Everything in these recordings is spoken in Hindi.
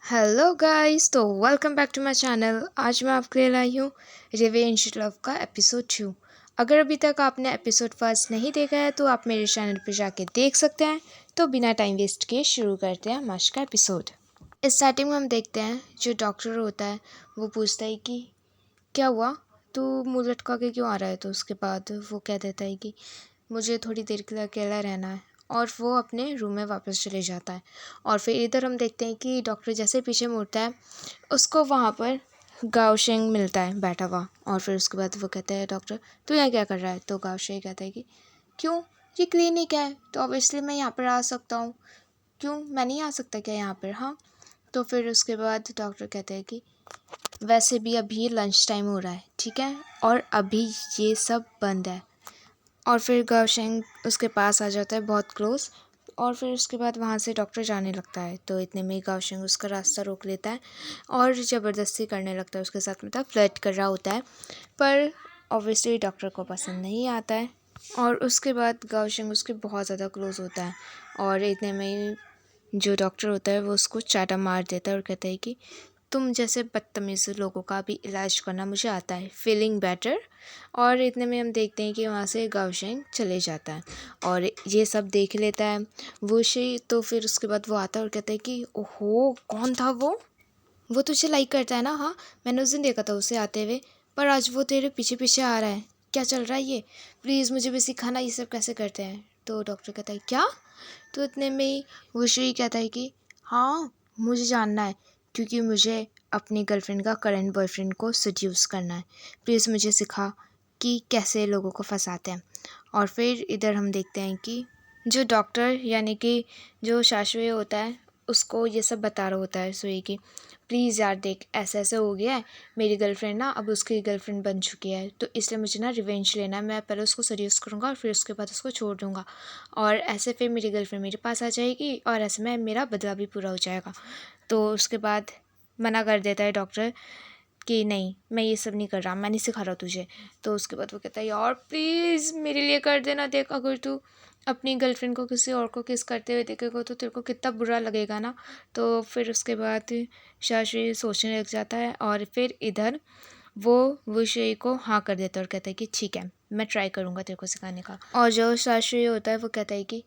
हेलो गाइस, तो welcome back to my channel. आज मैं आपके लिए लाई हूँ रिवेंज लव का एपिसोड 2। अगर अभी तक आपने एपिसोड फर्स्ट नहीं देखा है तो आप मेरे चैनल पर जाके देख सकते हैं। तो बिना टाइम वेस्ट किए शुरू करते हैं आज का एपिसोड। स्टार्टिंग में हम देखते हैं जो डॉक्टर होता है वो पूछता है कि क्या हुआ, तू मुँह लटका के क्यों आ रहा है। तो उसके बाद वो कह देता है कि मुझे थोड़ी देर के लिए अकेला रहना है, और वो अपने रूम में वापस चले जाता है। और फिर इधर हम देखते हैं कि डॉक्टर जैसे पीछे मुड़ता है उसको वहाँ पर गाओशेंग मिलता है बैठा हुआ। और फिर उसके बाद वो कहता है डॉक्टर तू यहाँ क्या कर रहा है। तो गाओशेंग कहता है कि क्यों, ये क्लिनिक है तो ऑब्वियसली मैं यहाँ पर आ सकता हूँ, क्यों मैं नहीं आ सकता क्या यहाँ पर। हाँ, तो फिर उसके बाद डॉक्टर कहते हैं कि वैसे भी अभी लंच टाइम हो रहा है, ठीक है, और अभी ये सब बंद है। और फिर गाओशेंग उसके पास आ जाता है बहुत क्लोज। और फिर उसके बाद वहाँ से डॉक्टर जाने लगता है तो इतने में गाओशेंग उसका रास्ता रोक लेता है और ज़बरदस्ती करने लगता है उसके साथ, मतलब फ्लर्ट कर रहा होता है। पर ऑब्वियसली डॉक्टर को पसंद नहीं आता है। और उसके बाद गाओशेंग उसके बहुत ज़्यादा क्लोज होता है और इतने में जो डॉक्टर होता है वो उसको चाटा मार देता है और कहता है कि तुम जैसे बदतमीज़ लोगों का भी इलाज करना मुझे आता है, फीलिंग बेटर। और इतने में हम देखते हैं कि वहाँ से गाओशेंग चले जाता है और ये सब देख लेता है वुशी। तो फिर उसके बाद वो आता है और कहता है कि ओहो कौन था वो तुझे लाइक करता है ना। हाँ, मैंने उस दिन देखा था उसे आते हुए, पर आज वो तेरे पीछे पीछे आ रहा है, क्या चल रहा है ये, प्लीज़ मुझे भी सिखाना ये सब कैसे करते हैं। तो डॉक्टर कहता है क्या। तो इतने में ही वुशी कहता है कि हाँ मुझे जानना है, क्योंकि मुझे अपनी गर्लफ्रेंड का करंट बॉयफ्रेंड को सड्यूस करना है, प्लीज़ मुझे सिखा कि कैसे लोगों को फंसाते हैं। और फिर इधर हम देखते हैं कि जो डॉक्टर यानी कि जो शाशुए होता है उसको ये सब बता रहा होता है सुई की, प्लीज़ यार देख ऐसा ऐसा हो गया है, मेरी गर्लफ्रेंड ना अब उसकी गर्लफ्रेंड बन चुकी है, तो इसलिए मुझे ना रिवेंज लेना है। मैं पहले उसको सड्यूस करूँगा और फिर उसके बाद उसको छोड़ दूँगा, और ऐसे फिर मेरी गर्लफ्रेंड मेरे पास आ जाएगी और ऐसे में मेरा बदला भी पूरा हो जाएगा। तो उसके बाद मना कर देता है डॉक्टर कि नहीं मैं ये सब नहीं कर रहा, मैं नहीं सिखा रहा तुझे। तो उसके बाद वो कहता है यार प्लीज़ मेरे लिए कर देना, देख अगर तू अपनी गर्लफ्रेंड को किसी और को किस करते हुए देखेगा तो तेरे को कितना बुरा लगेगा ना। तो फिर उसके बाद शाशुई सोचने लग जाता है और फिर इधर वो वुशुई को हाँ कर देता है और कहता है कि ठीक है मैं ट्राई करूँगा तेरे को सिखाने का। और जो शाशुई होता है वो कहता है कि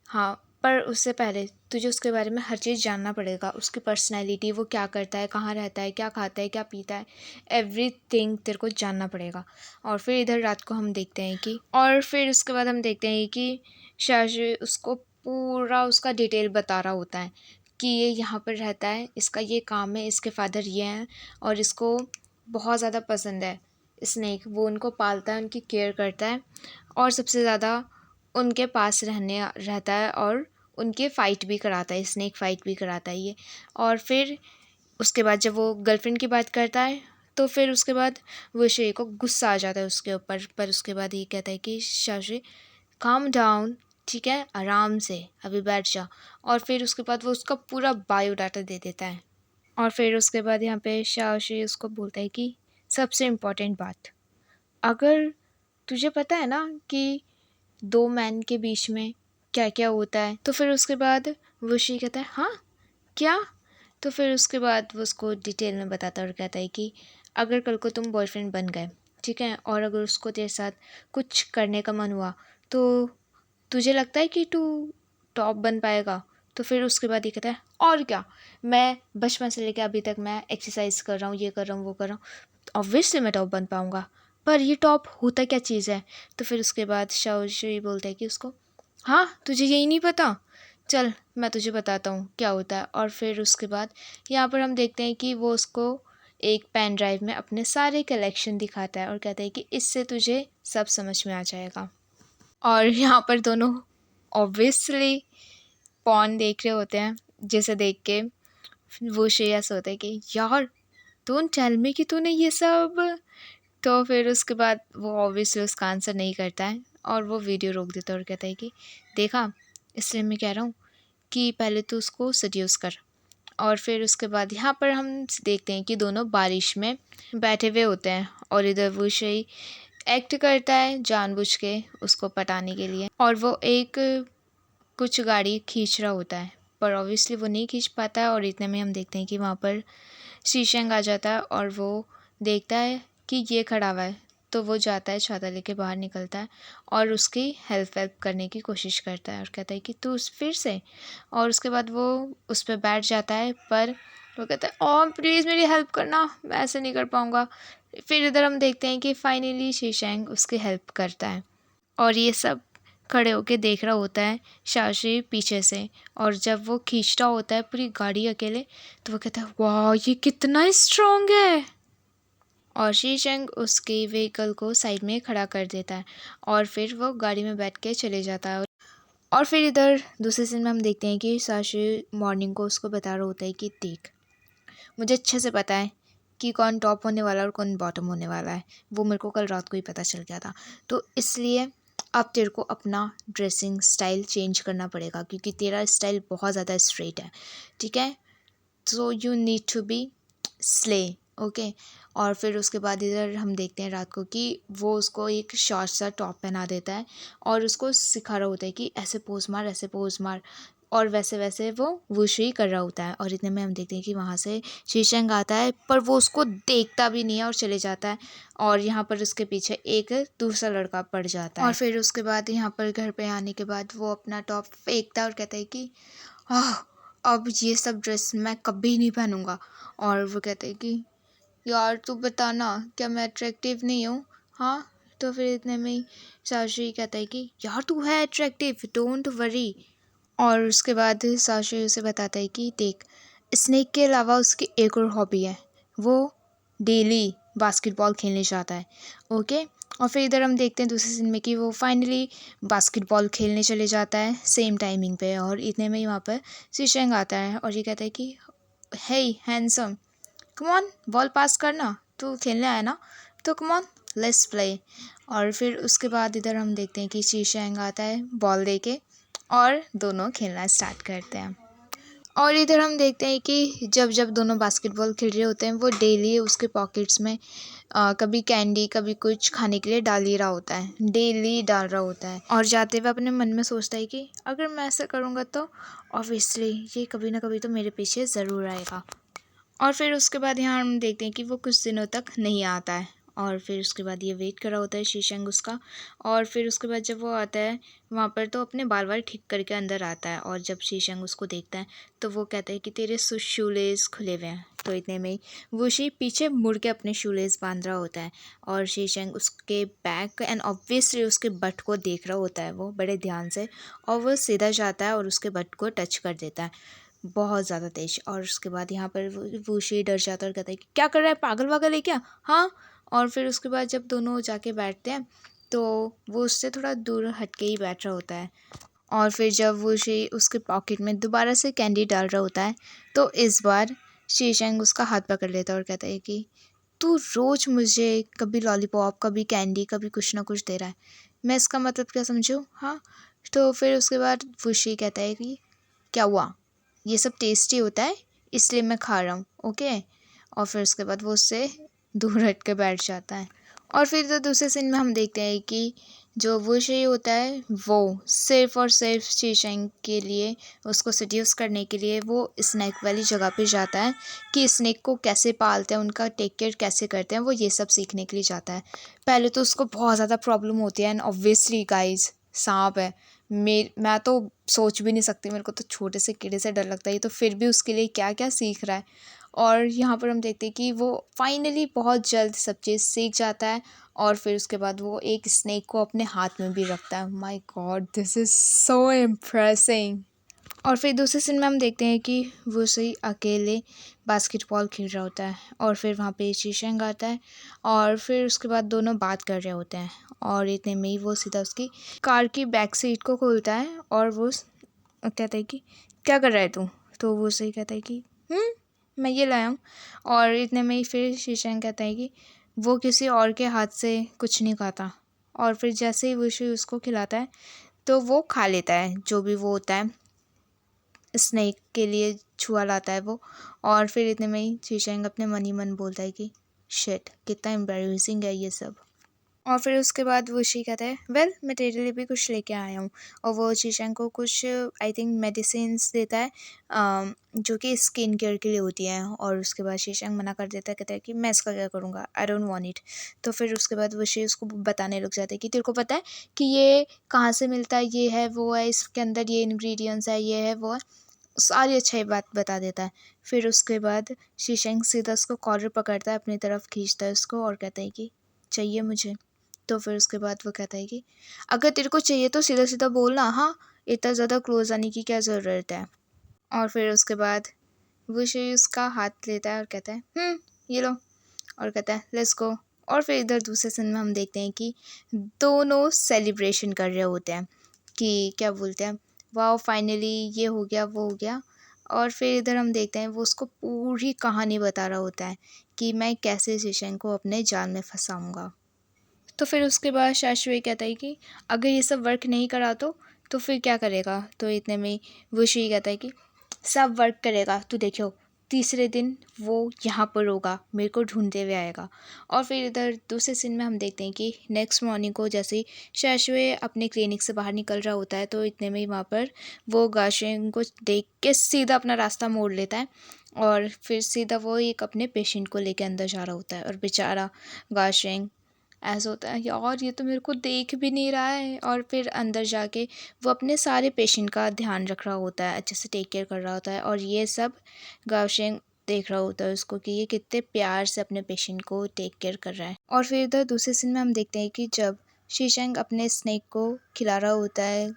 हाँ, पर उससे पहले तुझे उसके बारे में हर चीज़ जानना पड़ेगा, उसकी पर्सनैलिटी, वो क्या करता है, कहाँ रहता है, क्या खाता है, क्या पीता है, एवरीथिंग तेरे को जानना पड़ेगा। और फिर इधर रात को हम देखते हैं कि और फिर उसके बाद हम देखते हैं कि शाशुई उसको पूरा उसका डिटेल बता रहा होता है कि ये यहाँ पर रहता है, इसका ये काम है, इसके फादर ये हैं और इसको बहुत ज़्यादा पसंद है स्नेक, वो उनको पालता है, उनकी केयर करता है और सबसे ज़्यादा उनके पास रहता है और उनके फ़ाइट भी कराता है, स्नेक फ़ाइट भी कराता है ये। और फिर उसके बाद जब वो गर्लफ्रेंड की बात करता है तो फिर उसके बाद वो शे को गुस्सा आ जाता है उसके ऊपर, पर उसके बाद ये कहता है कि शाशुई काम डाउन, ठीक है आराम से अभी बैठ जा। और फिर उसके बाद वो उसका पूरा बायोडाटा दे देता है। और फिर उसके बाद यहाँ पे शाशुई उसको बोलता है कि सबसे इम्पोर्टेंट बात, अगर तुझे पता है ना कि दो मैन के बीच में क्या क्या होता है। तो फिर उसके बाद वो शी कहता है हाँ क्या। तो फिर उसके बाद वो उसको डिटेल में बताता है और कहता है कि अगर कल को तुम बॉयफ्रेंड बन गए, ठीक है, और अगर उसको तेरे साथ कुछ करने का मन हुआ तो तुझे लगता है कि तू टॉप बन पाएगा। तो फिर उसके बाद ये कहता है और क्या, मैं बचपन से लेकर अभी तक मैं एक्सरसाइज कर रहा हूँ, ये कर रहा हूँ, वो कर रहा हूँ, ऑब्वियसली मैं टॉप बन पाऊँगा, पर ये टॉप होता क्या चीज़ है। तो फिर उसके बाद शाओशी बोलता है कि उसको हाँ तुझे यही नहीं पता, चल मैं तुझे बताता हूँ क्या होता है। और फिर उसके बाद यहाँ पर हम देखते हैं कि वो उसको एक पेन ड्राइव में अपने सारे कलेक्शन दिखाता है और कहता है कि इससे तुझे सब समझ में आ जाएगा। और यहाँ पर दोनों ऑब्वियसली पॉर्न देख रहे होते हैं, जिसे देख के वो श्रेयस होता है कि यार डोंट टेल मी कि तूने ये सब। तो फिर उसके बाद वो ऑब्वियसली उसका आंसर नहीं करता है और वो वीडियो रोक देता है और कहता है कि देखा, इसलिए मैं कह रहा हूँ कि पहले तो उसको सड्यूस कर। और फिर उसके बाद यहाँ पर हम देखते हैं कि दोनों बारिश में बैठे हुए होते हैं और इधर वो शही एक्ट करता है जानबूझ के उसको पटाने के लिए, और वो एक कुछ गाड़ी खींच रहा होता है पर ऑब्वियसली वो नहीं खींच पाता है। और इतने में हम देखते हैं कि वहाँ पर शीशंग आ जाता है और वो देखता है कि ये खड़ा हुआ है, तो वो जाता है, छाता लेके बाहर निकलता है और उसकी हेल्प करने की कोशिश करता है और कहता है कि तू फिर से। और उसके बाद वो उस पर बैठ जाता है, पर वो कहता है ओ प्लीज़ मेरी हेल्प करना, मैं ऐसे नहीं कर पाऊँगा। फिर इधर हम देखते हैं कि फाइनली शीशंग उसकी हेल्प करता है और ये सब खड़े होके देख रहा होता है शाशी पीछे से। और जब वो खींचता होता है पूरी गाड़ी अकेले, तो वो कहता है वाह ये कितना स्ट्रांग है। और शीशंग उसके व्हीकल को साइड में खड़ा कर देता है और फिर वो गाड़ी में बैठ के चले जाता है। और फिर इधर दूसरे सीन में हम देखते हैं कि साशी मॉर्निंग को उसको बता रहा होता है कि देख, मुझे अच्छे से पता है कि कौन टॉप होने वाला है और कौन बॉटम होने वाला है। वो मेरे को कल रात को ही पता चल गया था, तो इसलिए अब तेरे को अपना ड्रेसिंग स्टाइल चेंज करना पड़ेगा क्योंकि तेरा स्टाइल बहुत ज़्यादा स्ट्रेट है, ठीक है। So you need to be slay, okay. और फिर उसके बाद इधर हम देखते हैं रात को कि वो उसको एक शॉर्ट सा टॉप पहना देता है और उसको सिखा रहा होता है कि ऐसे पोज मार, ऐसे पोज मार, और वैसे वैसे वो वुशी कर रहा होता है। और इतने में हम देखते हैं कि वहाँ से शीशंग आता है, पर वो उसको देखता भी नहीं है और चले जाता है। और यहाँ पर उसके पीछे एक दूसरा लड़का पड़ जाता है। और फिर उसके बाद यहाँ पर घर पे आने के बाद वो अपना टॉप फेंकता है और कहता है कि आह, अब ये सब ड्रेस मैं कभी नहीं पहनूंगा। और वो कहते हैं कि यार तू बताना क्या मैं अट्रैक्टिव नहीं हूँ, हाँ। तो फिर इतने में ही साशी कहता है कि यार तू है अट्रैक्टिव, डोंट वरी। और उसके बाद साशी उसे बताता है कि देख, स्नेक के अलावा उसकी एक और हॉबी है, वो डेली बास्केटबॉल खेलने जाता है, ओके। और फिर इधर हम देखते हैं दूसरे सीन में कि वो फाइनली बास्केटबॉल खेलने चले जाता है सेम टाइमिंग पे। और इतने में ही वहाँ पर शीशंग आता है और ये कहता है कि hey handsome, come on ball pass करना, तू खेलने आया ना, तो कम ऑन लेट्स प्ले। और फिर उसके बाद इधर हम देखते हैं कि शीशंग आता है बॉल देके और दोनों खेलना स्टार्ट करते हैं। और इधर हम देखते हैं कि जब जब दोनों बास्केटबॉल खेल रहे होते हैं वो डेली उसके पॉकेट्स में कभी कैंडी कभी कुछ खाने के लिए डाल ही रहा होता है, डेली डाल रहा होता है। और जाते हुए अपने मन में सोचता है कि अगर मैं ऐसा करूँगा तो ऑब्वियसली ये कभी ना कभी तो मेरे पीछे ज़रूर आएगा। और फिर उसके बाद यहाँ हम देखते हैं कि वो कुछ दिनों तक नहीं आता है और फिर उसके बाद ये वेट कर रहा होता है शीशंग उसका। और फिर उसके बाद जब वो आता है वहाँ पर तो अपने बाल बाल ठीक करके अंदर आता है। और जब शीशंग उसको देखता है तो वो कहता है कि तेरे शूलेस खुले हुए हैं। तो इतने में ही वुशी पीछे मुड़ के अपने शूलेस बांध रहा होता है और शीशंग उसके बैक एंड ऑब्वियसली उसके बट को देख रहा होता है वो बड़े ध्यान से। और वो सीधा जाता है और उसके बट को टच कर देता है बहुत ज़्यादा तेज। और उसके बाद यहाँ पर वुशी डर जाता है और कहता है कि क्या कर रहा है, पागल वागल है क्या, हाँ। और फिर उसके बाद जब दोनों जाके बैठते हैं तो वो उससे थोड़ा दूर हट के ही बैठ रहा होता है। और फिर जब वुशी उसके पॉकेट में दोबारा से कैंडी डाल रहा होता है तो इस बार शीशंग उसका हाथ पकड़ लेता है और कहता है कि तू रोज़ मुझे कभी लॉलीपॉप कभी कैंडी कभी कुछ ना कुछ दे रहा है, मैं इसका मतलब क्या समझूँ, हाँ। तो फिर उसके बाद वुशी कहता है कि क्या हुआ, ये सब टेस्टी होता है इसलिए मैं खा रहा हूँ, ओके। और फिर उसके बाद वो उससे दूर हट के बैठ जाता है। और फिर तो दूसरे सीन में हम देखते हैं कि जो वो शेर होता है वो सिर्फ़ और सिर्फ शीशंग के लिए उसको सेड्यूस करने के लिए वो स्नैक वाली जगह पे जाता है कि स्नैक को कैसे पालते हैं, उनका टेक केयर कैसे करते हैं, वो ये सब सीखने के लिए जाता है। पहले तो उसको बहुत ज़्यादा प्रॉब्लम होती है एंड ऑब्वियसली गाइज सांप है, मैं तो सोच भी नहीं सकती, मेरे को तो छोटे से कीड़े से डर लगता है, ये तो फिर भी उसके लिए क्या क्या सीख रहा है। और यहाँ पर हम देखते हैं कि वो फाइनली बहुत जल्द सब चीज़ सीख जाता है और फिर उसके बाद वो एक स्नेक को अपने हाथ में भी रखता है। My God this is so impressing. और फिर दूसरे सीन में हम देखते हैं कि वो सही अकेले बास्केटबॉल खेल रहा होता है और फिर वहाँ पे शीशंग आता है और फिर उसके बाद दोनों बात कर रहे होते हैं। और इतने में ही वो सीधा उसकी कार की बैक सीट को खोलता है और वो कहता है कि क्या कर रहा है तू, तो वो सही कहता है कि मैं ये लाया हूँ। और इतने में ही फिर शीशंग कहता है कि वो किसी और के हाथ से कुछ नहीं खाता। और फिर जैसे ही वो उसको खिलाता है तो वो खा लेता है जो भी वो होता है, स्नेक के लिए छुआ लाता है वो। और फिर इतने में ही शीशंग अपने मन ही मन बोलता है कि शिट कितना एम्बैरेसिंग है ये सब। और फिर उसके बाद वो शी कहता है वेल मैं तेरे लिए भी कुछ लेके आया हूँ। और वो शीशंग को कुछ आई थिंक मेडिसिन्स देता है जो कि स्किन केयर के लिए होती हैं। और उसके बाद शीशंग मना कर देता है, कहता है कि मैं इसका क्या करूँगा, आई डोंट वांट इट। तो फिर उसके बाद वो शी उसको बताने लग जाता है कि तेरे को पता है कि ये कहाँ से मिलता है, ये है वो है, इसके अंदर ये इंग्रेडिएंट्स है, ये है वो है, सारी अच्छी बात बता देता है। फिर उसके बाद शीशंग सीधा उसको कॉलर पकड़ता है, अपनी तरफ खींचता है उसको और कहता है कि चाहिए मुझे। तो फिर उसके बाद वो कहता है कि अगर तेरे को चाहिए तो सीधा सीधा बोलना, हाँ इतना ज़्यादा क्लोज आने की क्या ज़रूरत है। और फिर उसके बाद वो शे उसका हाथ लेता है और कहता है ये लो, और कहता है लेट्स गो। और फिर इधर दूसरे सीन में हम देखते हैं कि दोनों सेलिब्रेशन कर रहे होते हैं कि क्या बोलते हैं, वाह फाइनली ये हो गया वो हो गया। और फिर इधर हम देखते हैं वो उसको पूरी कहानी बता रहा होता है कि मैं कैसे शीशंग को अपने जाल में फंसाऊंगा। तो फिर उसके बाद शाशुए कहता है कि अगर ये सब वर्क नहीं करा तो फिर क्या करेगा। तो इतने में वो शुई कहता है कि सब वर्क करेगा, तू देखियो तीसरे दिन वो यहाँ पर होगा, मेरे को ढूंढते हुए आएगा। और फिर इधर दूसरे सीन में हम देखते हैं कि नेक्स्ट मॉर्निंग को जैसे ही शाशुए अपने क्लिनिक से बाहर निकल रहा होता है तो इतने में ही वहाँ पर वो गाशेंग को देख के सीधा अपना रास्ता मोड़ लेता है। और फिर सीधा वो एक अपने पेशेंट को लेके अंदर जा रहा होता है। और बेचारा गाशेंग ऐसा होता है यार ये तो मेरे को देख भी नहीं रहा है। और फिर अंदर जाके वो अपने सारे पेशेंट का ध्यान रख रहा होता है, अच्छे से टेक केयर कर रहा होता है। और ये सब गावशेंग देख रहा होता है उसको कि ये कितने प्यार से अपने पेशेंट को टेक केयर कर रहा है। और फिर इधर दूसरे सीन में हम देखते हैं कि जब शीशंग अपने स्नेक को खिला रहा होता है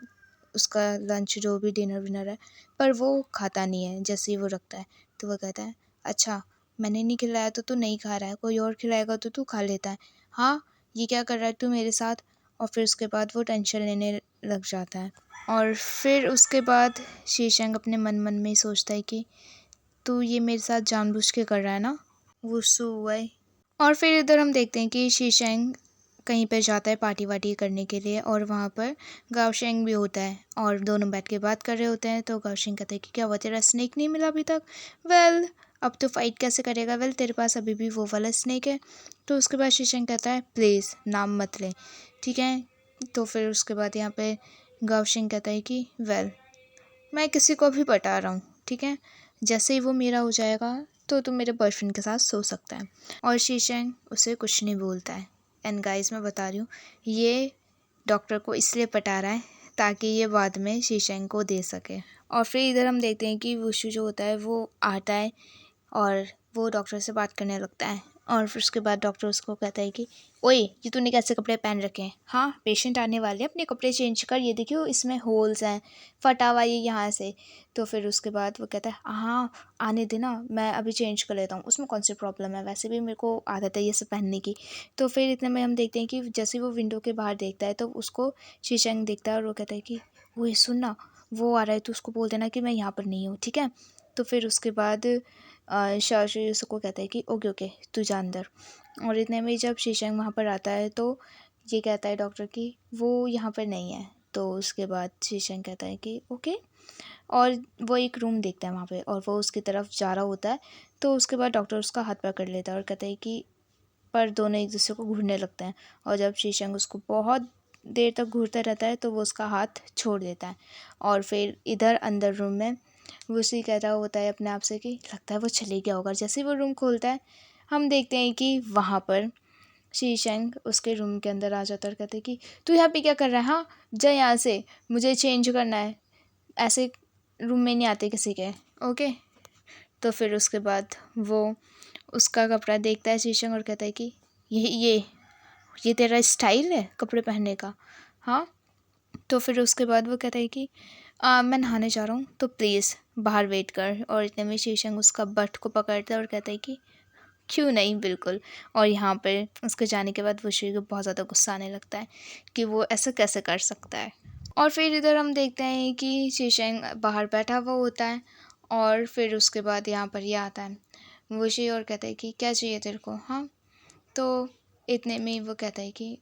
उसका लंच जो भी डिनर विनर है, पर वो खाता नहीं है। जैसे ही वो रखता है तो वो कहता है अच्छा मैंने नहीं खिलाया तो तू नहीं खा रहा है, कोई और खिलाएगा तो तू खा लेता है, हाँ ये क्या कर रहा है तू मेरे साथ। और फिर उसके बाद वो टेंशन लेने लग जाता है। और फिर उसके बाद शीशंग अपने मन मन में ही सोचता है कि तू ये मेरे साथ जानबूझ के कर रहा है ना, वो सो हुआ है। और फिर इधर हम देखते हैं कि शीशंग कहीं पर जाता है पार्टी वार्टी करने के लिए और वहाँ पर गावशेंग भी होता है और दोनों बैठ के बात कर रहे होते हैं। तो गावशेंग कहता है कि क्या हुआ तेरा स्नेक नहीं मिला अभी तक। वेल अब तो फाइट कैसे करेगा, वेल तेरे पास अभी भी वो वाला स्नेक है। तो उसके बाद शीशंग कहता है प्लीज़ नाम मत ले, ठीक है। तो फिर उसके बाद यहाँ पे गावशेंग कहता है कि वेल मैं किसी को भी पटा रहा हूँ, ठीक है, जैसे ही वो मेरा हो जाएगा तो तू मेरे बॉयफ्रेंड के साथ सो सकता है। और शीशंग उसे कुछ नहीं बोलता है। एंड गाइस मैं बता रही हूँ ये डॉक्टर को इसलिए पटा रहा है ताकि ये बाद में शीशंग को दे सके। और फिर इधर हम देखते हैं कि वुशु जो होता है वो आता है और वो डॉक्टर से बात करने लगता है। और फिर उसके बाद डॉक्टर उसको कहता है कि ओए ये तूने कैसे कपड़े पहन रखे हैं, हाँ पेशेंट आने वाले हैं अपने कपड़े चेंज कर, ये देखियो इसमें होल्स हैं, फटा हुआ ये यहाँ से। तो फिर उसके बाद वो कहता है हाँ आने देना मैं अभी चेंज कर लेता हूँ, उसमें कौन सी प्रॉब्लम है, वैसे भी मेरे को आदत है ये सब पहनने की। तो फिर इतने में हम देखते हैं कि जैसे वो विंडो के बाहर देखता है तो उसको शीशंग देखता है और वो कहता है कि वो सुन ना वो आ रहा है तो उसको बोल देना कि मैं यहाँ पर नहीं हूँ, ठीक है। तो फिर उसके बाद शाशु उसको कहता है कि ओके ओके तू जा अंदर। और इतने में जब शीशंग वहाँ पर आता है तो ये कहता है डॉक्टर कि वो यहाँ पर नहीं है। तो उसके बाद शीशंग कहता है कि ओके। और वो एक रूम देखता है वहाँ पे और वो उसकी तरफ जा रहा होता है। तो उसके बाद डॉक्टर उसका हाथ पकड़ लेता है और कहता है कि पर दोनों एक दूसरे को घूरने लगते हैं। और जब शीशंग उसको बहुत देर तक घूरता रहता है तो वो उसका हाथ छोड़ देता है। और फिर इधर अंदर रूम में वो उसी कह रहा होता है अपने आप से कि लगता है वो चले गया होगा। जैसे ही वो रूम खोलता है हम देखते हैं कि वहाँ पर शीशंग उसके रूम के अंदर आ जाता है और कहते हैं कि तू यहाँ पे क्या कर रहा है, हाँ जा यहाँ से, मुझे चेंज करना है, ऐसे रूम में नहीं आते किसी के, ओके। तो फिर उसके बाद वो उसका कपड़ा देखता है शीशंग और कहता है कि ये तेरा स्टाइल है कपड़े पहनने का, हाँ। तो फिर उसके बाद वो कहता है कि मैं नहाने जा रहा हूँ तो प्लीज़ बाहर वेट कर। और इतने में शीशंग उसका बट को पकड़ता है और कहता है कि क्यों नहीं बिल्कुल। और यहाँ पर उसके जाने के बाद वो शी को बहुत ज़्यादा गुस्सा आने लगता है कि वो ऐसा कैसे कर सकता है। और फिर इधर हम देखते हैं कि शीशंग बाहर बैठा हुआ होता है और फिर उसके बाद यहाँ पर ये आता है वो शी और कहता है कि क्या चाहिए तेरे को, हाँ। तो इतने में वो कहता है कि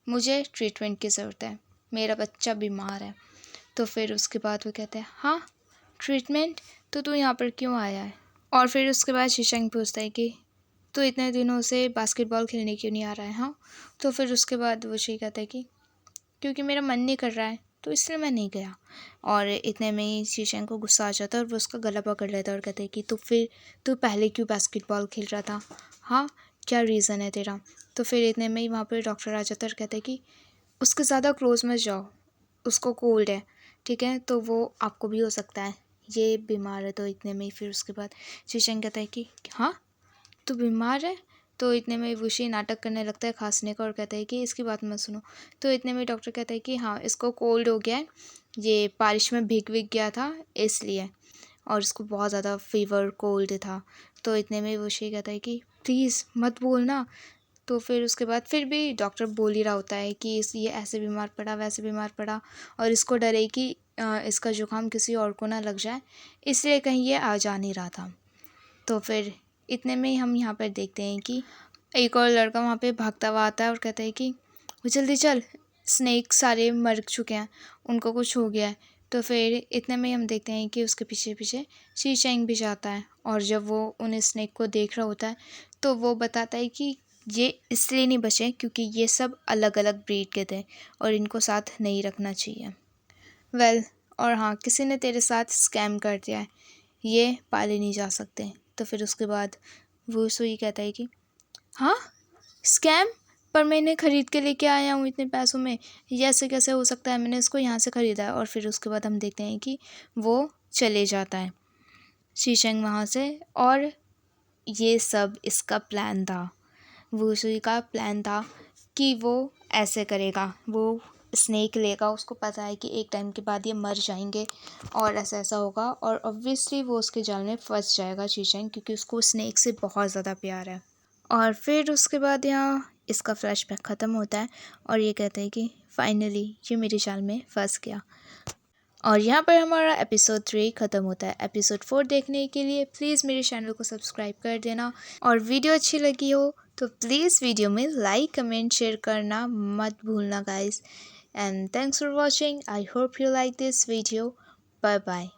मुझे ट्रीटमेंट की ज़रूरत है, मेरा बच्चा बीमार है। तो फिर उसके बाद वो कहते हैं हाँ ट्रीटमेंट, तो तू यहाँ पर क्यों आया है। और फिर उसके बाद शीशंग पूछता है कि तो इतने दिनों से बास्केटबॉल खेलने क्यों नहीं आ रहा है? हाँ, तो फिर उसके बाद वो शी कहता है कि क्योंकि मेरा मन नहीं कर रहा है, तो इसलिए मैं नहीं गया। और इतने में ही शीशेंग को गुस्सा आ जाता है और वो उसका गला पकड़ लेता है और कहते हैं कि तू पहले क्यों बास्केटबॉल खेल रहा था? हाँ, क्या रीज़न है तेरा? तो फिर इतने में ही वहाँ पे डॉक्टर आ जाता है और कहते हैं कि उसके ज़्यादा क्लोज मत जाओ, उसको कोल्ड है, ठीक है? तो वो आपको भी हो सकता है, ये बीमार है। तो इतने में ही फिर उसके बाद शीशेंग कहता है कि हाँ, तू बीमार है? तो इतने में वुशी नाटक करने लगता है खांसने का और कहता है कि इसकी बात मत सुनो। तो इतने में डॉक्टर कहता है कि हाँ, इसको कोल्ड हो गया है, ये बारिश में भीग विग गया था इसलिए, और इसको बहुत ज़्यादा फीवर कोल्ड था। तो इतने में वुशी कहता है कि प्लीज़ मत बोलना। तो फिर उसके बाद फिर भी डॉक्टर बोल ही रहा होता है कि ये ऐसे बीमार पड़ा वैसे बीमार पड़ा, और इसको डर है कि इसका जुकाम किसी और को ना लग जाए, इसलिए कहीं ये आ जा नहीं रहा था। तो फिर इतने में ही हम यहाँ पर देखते हैं कि एक और लड़का वहाँ पे भागता हुआ आता है और कहता है कि वो जल्दी चल, स्नेक सारे मर चुके हैं, उनको कुछ हो गया है। तो फिर इतने में ही हम देखते हैं कि उसके पीछे पीछे शी चैंग भी जाता है, और जब वो उन स्नेक को देख रहा होता है तो वो बताता है कि ये इसलिए नहीं बचे क्योंकि ये सब अलग अलग ब्रीड के थे और इनको साथ नहीं रखना चाहिए। वेल, और हाँ, किसी ने तेरे साथ स्कैम कर दिया है, ये पाले नहीं जा सकते। तो फिर उसके बाद वो सुई कहता है कि हाँ, स्कैम? पर मैं इन्हें ख़रीद के लेके आया हूँ इतने पैसों में, ये ऐसे कैसे हो सकता है? मैंने इसको यहाँ से ख़रीदा है। और फिर उसके बाद हम देखते हैं कि वो चले जाता है शीशंग वहाँ से, और ये सब इसका प्लान था, वुसुई का प्लान था कि वो ऐसे करेगा, वो स्नेक लेगा, उसको पता है कि एक टाइम के बाद ये मर जाएंगे और ऐसा ऐसा होगा, और ऑब्वियसली वो उसके जाल में फंस जाएगा शीशंग, क्योंकि उसको स्नेक से बहुत ज़्यादा प्यार है। और फिर उसके बाद यहाँ इसका फ्लैशबैक ख़त्म होता है और ये कहते हैं कि फाइनली ये मेरे जाल में फंस गया। और यहाँ पर हमारा एपिसोड 3 ख़त्म होता है। एपिसोड 4 देखने के लिए प्लीज़ मेरे चैनल को सब्सक्राइब कर देना, और वीडियो अच्छी लगी हो तो प्लीज़ वीडियो में लाइक कमेंट शेयर करना मत भूलना guys. And thanks for watching. I hope you like this video. Bye bye.